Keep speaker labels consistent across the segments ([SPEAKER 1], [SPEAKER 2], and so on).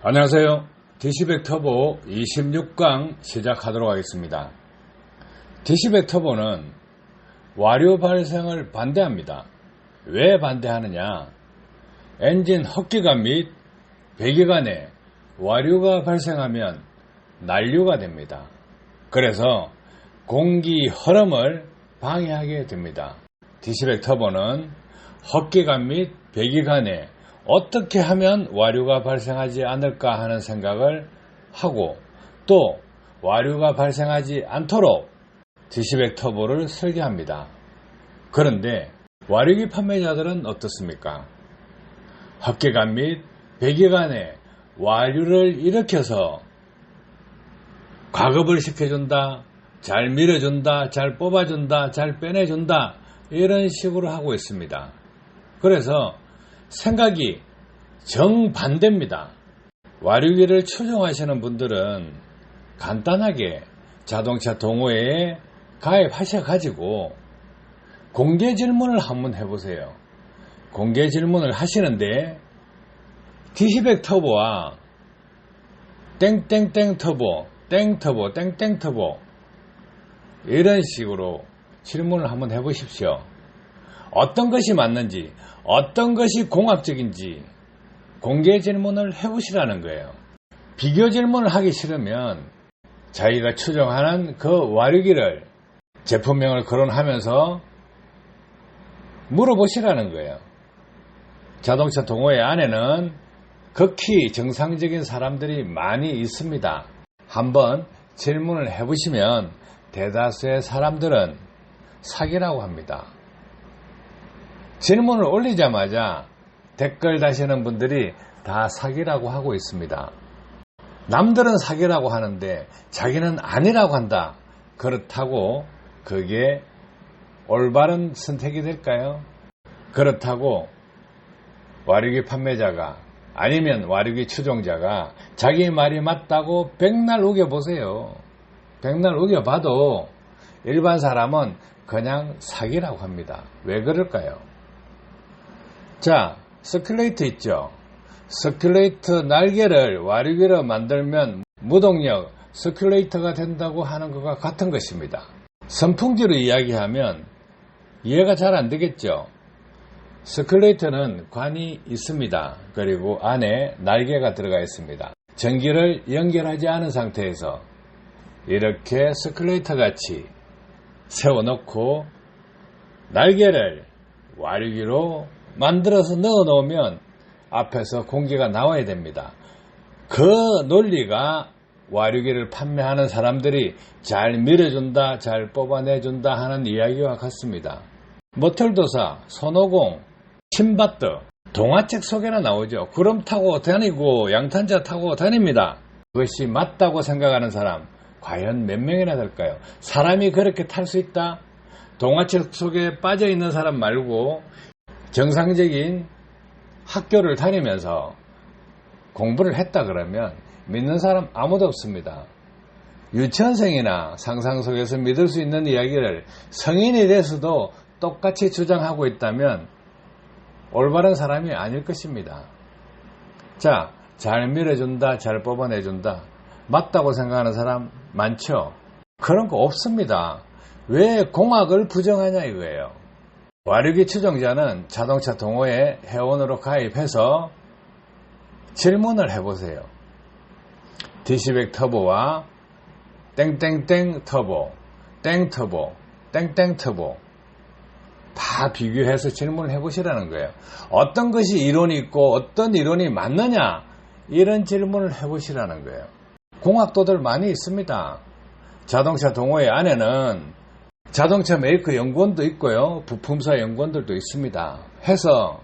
[SPEAKER 1] 안녕하세요. DC백 터보 26강 시작하도록 하겠습니다. DC백 터보는 와류 발생을 반대합니다. 왜 반대하느냐? 엔진 흡기관 및 배기관에 와류가 발생하면 난류가 됩니다. 그래서 공기 흐름을 방해하게 됩니다. DC백 터보는 흡기관 및 배기관에 어떻게 하면 와류가 발생하지 않을까 하는 생각을 하고 또 와류가 발생하지 않도록 DC백 터보를 설계합니다. 그런데 와류기 판매자들은 어떻습니까? 흡기관 및 배기관에 와류를 일으켜서 과급을 시켜준다, 잘 밀어준다, 잘 뽑아준다, 잘 빼내준다, 이런 식으로 하고 있습니다. 그래서 생각이 정반대입니다. 와류기를 추종하시는 분들은 간단하게 자동차 동호회에 가입하셔가지고 공개 질문을 한번 해보세요. 공개 질문을 하시는데 DC백 터보와 땡땡땡 터보, 땡터보, 땡땡 터보 이런 식으로 질문을 한번 해보십시오. 어떤 것이 맞는지, 어떤 것이 공학적인지 공개 질문을 해보시라는 거예요. 비교 질문을 하기 싫으면 자기가 추정하는 그 와류기를 제품명을 거론하면서 물어보시라는 거예요. 자동차 동호회 안에는 극히 정상적인 사람들이 많이 있습니다. 한번 질문을 해보시면 대다수의 사람들은 사기라고 합니다. 질문을 올리자마자 댓글 다시는 분들이 다 사기라고 하고 있습니다. 남들은 사기라고 하는데 자기는 아니라고 한다. 그렇다고 그게 올바른 선택이 될까요? 그렇다고 와류기 판매자가 아니면 와류기 추종자가 자기 말이 맞다고 백날 우겨보세요. 백날 우겨봐도 일반 사람은 그냥 사기라고 합니다. 왜 그럴까요? 자, 서큘레이터 있죠? 서큘레이터 날개를 와류기로 만들면 무동력 서큘레이터가 된다고 하는 것과 같은 것입니다. 선풍기로 이야기하면 이해가 잘 안 되겠죠? 서큘레이터는 관이 있습니다. 그리고 안에 날개가 들어가 있습니다. 전기를 연결하지 않은 상태에서 이렇게 서큘레이터 같이 세워놓고 날개를 와류기로 만들어서 넣어 놓으면 앞에서 공기가 나와야 됩니다. 그 논리가 와류기를 판매하는 사람들이 잘 밀어준다, 잘 뽑아내준다 하는 이야기와 같습니다. 모털도사, 손오공, 신바트, 동화책 속에나 나오죠. 구름 타고 다니고 양탄자 타고 다닙니다. 그것이 맞다고 생각하는 사람 과연 몇 명이나 될까요? 사람이 그렇게 탈 수 있다? 동화책 속에 빠져있는 사람 말고 정상적인 학교를 다니면서 공부를 했다 그러면 믿는 사람 아무도 없습니다. 유치원생이나 상상 속에서 믿을 수 있는 이야기를 성인이 돼서도 똑같이 주장하고 있다면 올바른 사람이 아닐 것입니다. 자, 잘 밀어준다, 잘 뽑아내준다. 맞다고 생각하는 사람 많죠? 그런 거 없습니다. 왜 공학을 부정하냐 이거예요. 와류기 추종자는 자동차 동호회 회원으로 가입해서 질문을 해보세요. DC백 터보와 땡땡땡 터보, 땡터보, 땡땡 터보 다 비교해서 질문을 해보시라는 거예요. 어떤 것이 이론이 있고 어떤 이론이 맞느냐 이런 질문을 해보시라는 거예요. 공학도들 많이 있습니다. 자동차 동호회 안에는 자동차 메이커 연구원도 있고요. 부품사 연구원들도 있습니다. 해서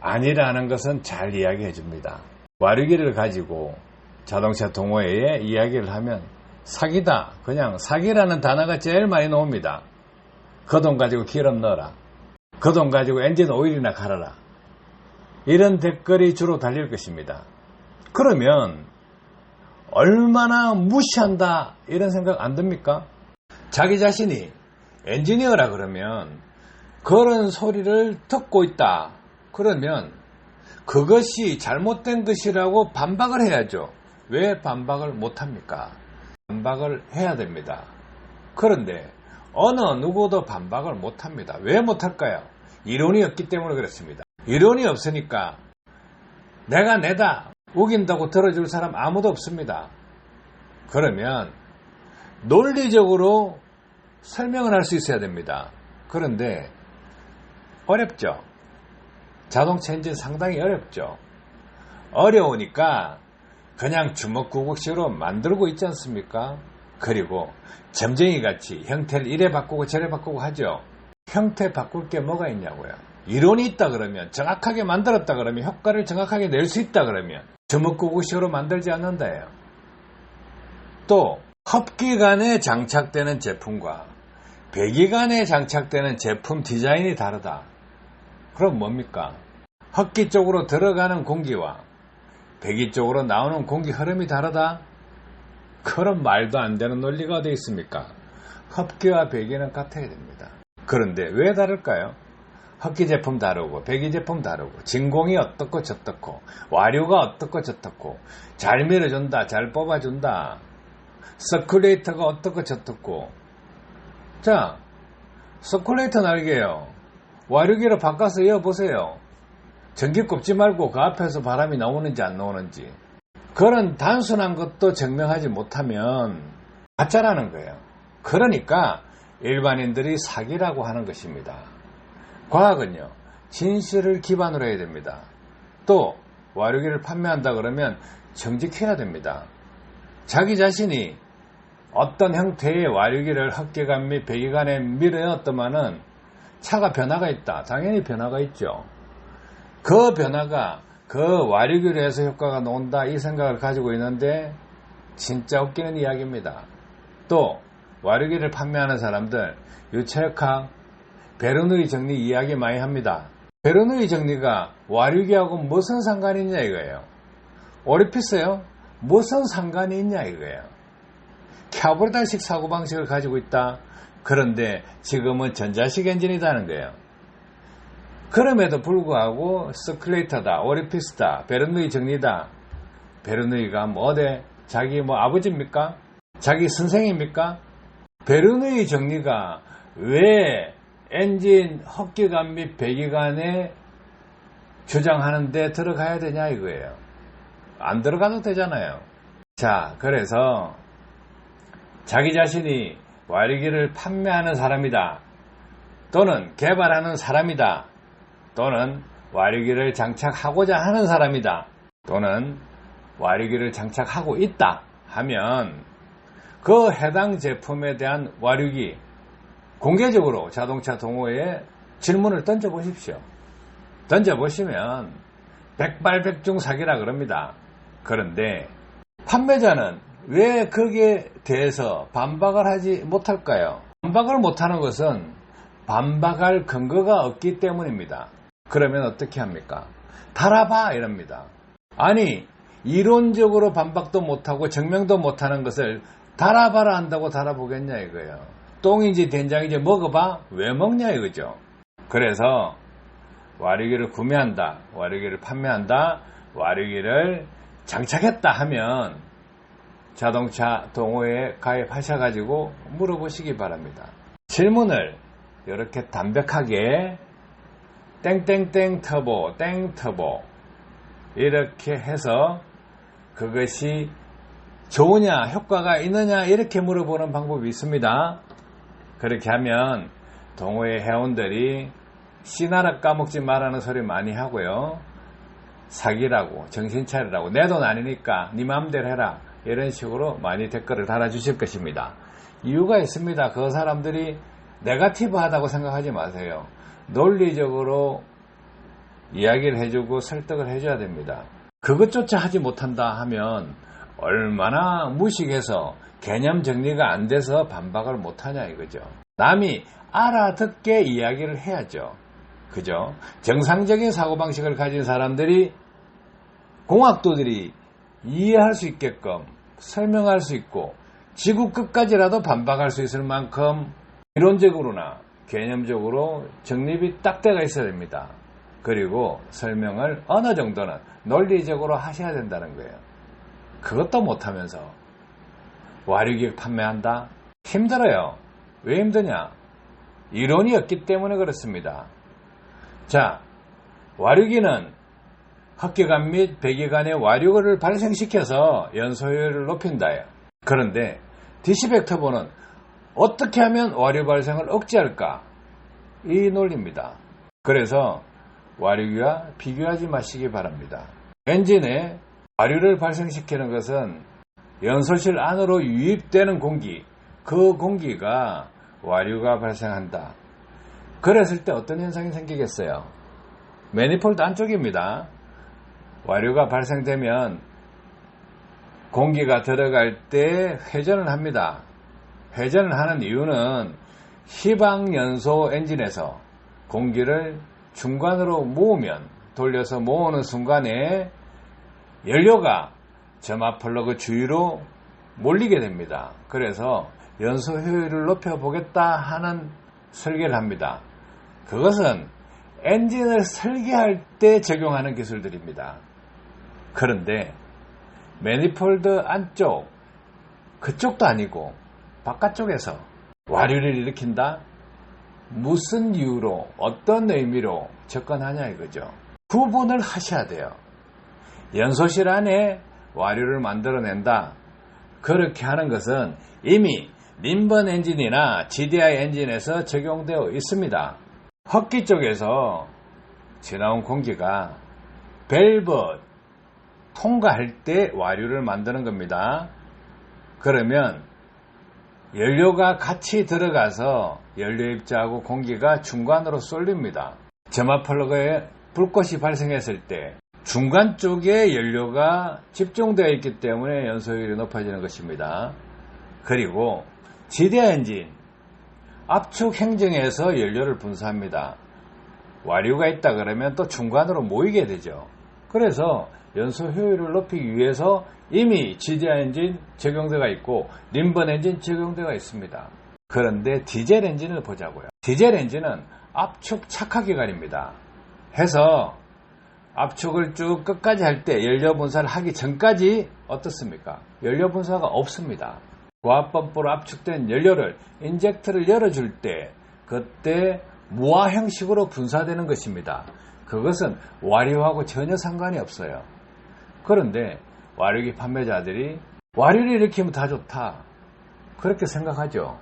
[SPEAKER 1] 아니라는 것은 잘 이야기해 줍니다. 와류기를 가지고 자동차 동호회에 이야기를 하면 사기다. 그냥 사기라는 단어가 제일 많이 나옵니다. 그 돈 가지고 기름 넣어라. 그 돈 가지고 엔진 오일이나 갈아라. 이런 댓글이 주로 달릴 것입니다. 그러면 얼마나 무시한다 이런 생각 안 듭니까? 자기 자신이 엔지니어라 그러면 그런 소리를 듣고 있다. 그러면 그것이 잘못된 것이라고 반박을 해야죠. 왜 반박을 못합니까? 반박을 해야 됩니다. 그런데 어느 누구도 반박을 못합니다. 왜 못할까요? 이론이 없기 때문에 그렇습니다. 이론이 없으니까 내가 내다 우긴다고 들어줄 사람 아무도 없습니다. 그러면 논리적으로 설명을 할 수 있어야 됩니다. 그런데 어렵죠. 자동차 엔진 상당히 어렵죠. 어려우니까 그냥 주먹구구식으로 만들고 있지 않습니까? 그리고 점쟁이 같이 형태를 이래 바꾸고 저래 바꾸고 하죠. 형태 바꿀 게 뭐가 있냐고요. 이론이 있다 그러면, 정확하게 만들었다 그러면, 효과를 정확하게 낼 수 있다 그러면 주먹구구식으로 만들지 않는다예요. 또 흡기관에 장착되는 제품과 배기관에 장착되는 제품 디자인이 다르다. 그럼 뭡니까? 흡기 쪽으로 들어가는 공기와 배기 쪽으로 나오는 공기 흐름이 다르다? 그런 말도 안 되는 논리가 어디 있습니까? 흡기와 배기는 같아야 됩니다. 그런데 왜 다를까요? 흡기 제품 다르고 배기 제품 다르고 진공이 어떻고 저떻고 와류가 어떻고 저떻고 잘 밀어준다 잘 뽑아준다 서큘레이터가 어떻고 저떻고. 자, 서큘레이터 날개요. 와류기를 바꿔서 이어보세요. 전기 꼽지 말고 그 앞에서 바람이 나오는지 안 나오는지. 그런 단순한 것도 증명하지 못하면 가짜라는 거예요. 그러니까 일반인들이 사기라고 하는 것입니다. 과학은요, 진실을 기반으로 해야 됩니다. 또 와류기를 판매한다 그러면 정직해야 됩니다. 자기 자신이 어떤 형태의 와류기를 흡기관 및 배기관에 밀어넣었더만은 차가 변화가 있다. 당연히 변화가 있죠. 그 변화가 그 와류기로 해서 효과가 나온다 이 생각을 가지고 있는데 진짜 웃기는 이야기입니다. 또 와류기를 판매하는 사람들 유체역학, 베르누이 정리 이야기 많이 합니다. 베르누이 정리가 와류기하고 무슨 상관이 있냐 이거예요. 오리피스요? 무슨 상관이 있냐 이거예요. 캬브르달식 사고방식을 가지고 있다. 그런데 지금은 전자식 엔진이라는 거예요. 그럼에도 불구하고 서큘레이터다, 오리피스다, 베르누이 정리다. 베르누이가 자기 아버지입니까? 자기 선생입니까? 베르누이 정리가 왜 엔진 흡기관 및 배기관에 주장하는데 들어가야 되냐 이거예요. 안 들어가도 되잖아요. 자, 그래서 자기 자신이 와류기를 판매하는 사람이다. 또는 개발하는 사람이다. 또는 와류기를 장착하고자 하는 사람이다. 또는 와류기를 장착하고 있다 하면 그 해당 제품에 대한 와류기 공개적으로 자동차 동호회에 질문을 던져보십시오. 던져보시면 백발백중 사기라 그럽니다. 그런데 판매자는 왜 거기에 대해서 반박을 하지 못할까요? 반박을 못하는 것은 반박할 근거가 없기 때문입니다. 그러면 어떻게 합니까? 달아봐 이럽니다. 아니 이론적으로 반박도 못하고 증명도 못하는 것을 달아봐라 한다고 달아보겠냐 이거예요. 똥인지 된장인지 먹어봐? 왜 먹냐 이거죠. 그래서 와류기를 구매한다, 와류기를 판매한다, 와류기를 장착했다 하면 자동차 동호회에 가입하셔가지고 물어보시기 바랍니다. 질문을 이렇게 담백하게 땡땡땡 터보, 땡 터보 이렇게 해서 그것이 좋으냐, 효과가 있느냐 이렇게 물어보는 방법이 있습니다. 그렇게 하면 동호회 회원들이 씨나라 까먹지 말라는 소리 많이 하고요. 사기라고, 정신 차리라고, 내 돈 아니니까 네 마음대로 해라 이런 식으로 많이 댓글을 달아주실 것입니다. 이유가 있습니다. 그 사람들이 네거티브하다고 생각하지 마세요. 논리적으로 이야기를 해주고 설득을 해줘야 됩니다. 그것조차 하지 못한다 하면 얼마나 무식해서 개념 정리가 안 돼서 반박을 못하냐 이거죠. 남이 알아듣게 이야기를 해야죠. 그죠? 정상적인 사고방식을 가진 사람들이, 공학도들이 이해할 수 있게끔 설명할 수 있고 지구 끝까지라도 반박할 수 있을 만큼 이론적으로나 개념적으로 정립이 딱 돼가 있어야 됩니다. 그리고 설명을 어느 정도는 논리적으로 하셔야 된다는 거예요. 그것도 못하면서 와류기 판매한다? 힘들어요. 왜 힘드냐? 이론이 없기 때문에 그렇습니다. 자, 와류기는 흡기관 및 배기관의 와류를 발생시켜서 연소효율을 높인다요. 그런데 DC백 터보는 어떻게 하면 와류 발생을 억제할까? 이 논리입니다. 그래서 와류기와 비교하지 마시기 바랍니다. 엔진에 와류를 발생시키는 것은 연소실 안으로 유입되는 공기, 그 공기가 와류가 발생한다. 그랬을 때 어떤 현상이 생기겠어요? 매니폴드 안쪽입니다. 와류가 발생되면 공기가 들어갈 때 회전을 합니다. 회전을 하는 이유는 희방연소 엔진에서 공기를 중간으로 모으면, 돌려서 모으는 순간에 연료가 점화 플러그 주위로 몰리게 됩니다. 그래서 연소 효율을 높여보겠다 하는 설계를 합니다. 그것은 엔진을 설계할 때 적용하는 기술들입니다. 그런데 매니폴드 안쪽, 그쪽도 아니고 바깥쪽에서 와류를 일으킨다? 무슨 이유로, 어떤 의미로 접근하냐 이거죠. 구분을 하셔야 돼요. 연소실 안에 와류를 만들어낸다. 그렇게 하는 것은 이미 림번 엔진이나 GDI 엔진에서 적용되어 있습니다. 흡기 쪽에서 지나온 공기가 밸브 통과할 때 와류를 만드는 겁니다. 그러면 연료가 같이 들어가서 연료 입자하고 공기가 중간으로 쏠립니다. 점화 플러그에 불꽃이 발생했을 때 중간 쪽에 연료가 집중되어 있기 때문에 연소율이 높아지는 것입니다. 그리고 GDI 엔진, 압축 행정에서 연료를 분사합니다. 와류가 있다 그러면 또 중간으로 모이게 되죠. 그래서 연소 효율을 높이기 위해서 이미 GDI 엔진 적용대가 있고 림번 엔진 적용대가 있습니다. 그런데 디젤 엔진을 보자고요. 디젤 엔진은 압축 착화기관입니다. 해서 압축을 쭉 끝까지 할 때 연료 분사를 하기 전까지 어떻습니까? 연료 분사가 없습니다. 고압범프로 압축된 연료를 인젝터를 열어줄 때 그때 무화 형식으로 분사되는 것입니다. 그것은 와류하고 전혀 상관이 없어요. 그런데 와류기 판매자들이 와류를 일으키면 다 좋다 그렇게 생각하죠.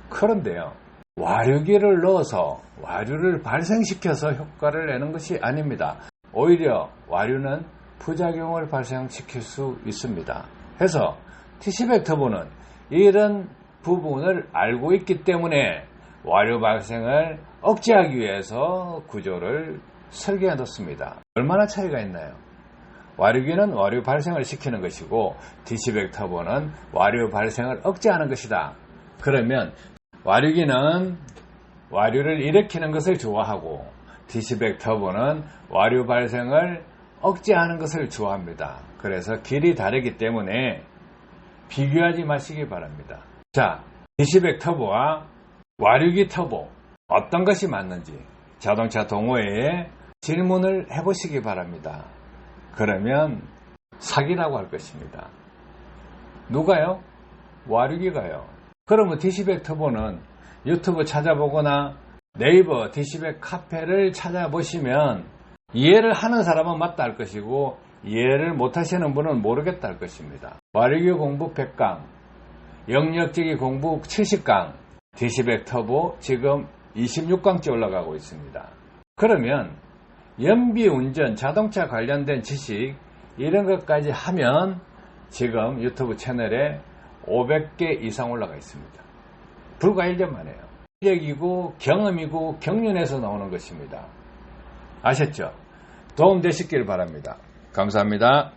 [SPEAKER 1] 그런데요, 와류기를 넣어서 와류를 발생시켜서 효과를 내는 것이 아닙니다. 오히려 와류는 부작용을 발생시킬 수 있습니다. 해서 TC백 터보는 이런 부분을 알고 있기 때문에 와류 발생을 억제하기 위해서 구조를 설계해 뒀습니다. 얼마나 차이가 있나요? 와류기는 와류 발생을 시키는 것이고 DC백 터보는 와류 발생을 억제하는 것이다. 그러면 와류기는 와류를 일으키는 것을 좋아하고 DC백 터보는 와류 발생을 억제하는 것을 좋아합니다. 그래서 길이 다르기 때문에 비교하지 마시기 바랍니다. 자, DC백 터보와 와류기 터보 어떤 것이 맞는지 자동차 동호회에 질문을 해보시기 바랍니다. 그러면 사기라고 할 것입니다. 누가요? 와류기가요. 그러면 DC백 터보는 유튜브 찾아보거나 네이버 DC백 카페를 찾아보시면 이해를 하는 사람은 맞다 할 것이고 이해를 못하시는 분은 모르겠다 할 것입니다. 와류기 공부 100강, 영역지기 공부 70강, DC백 터보 지금 26강째 올라가고 있습니다. 그러면 연비운전, 자동차 관련된 지식 이런 것까지 하면 지금 유튜브 채널에 500개 이상 올라가 있습니다. 불과 1년 만에요. 실력이고 경험이고 경륜에서 나오는 것입니다. 아셨죠? 도움 되시길 바랍니다. 감사합니다.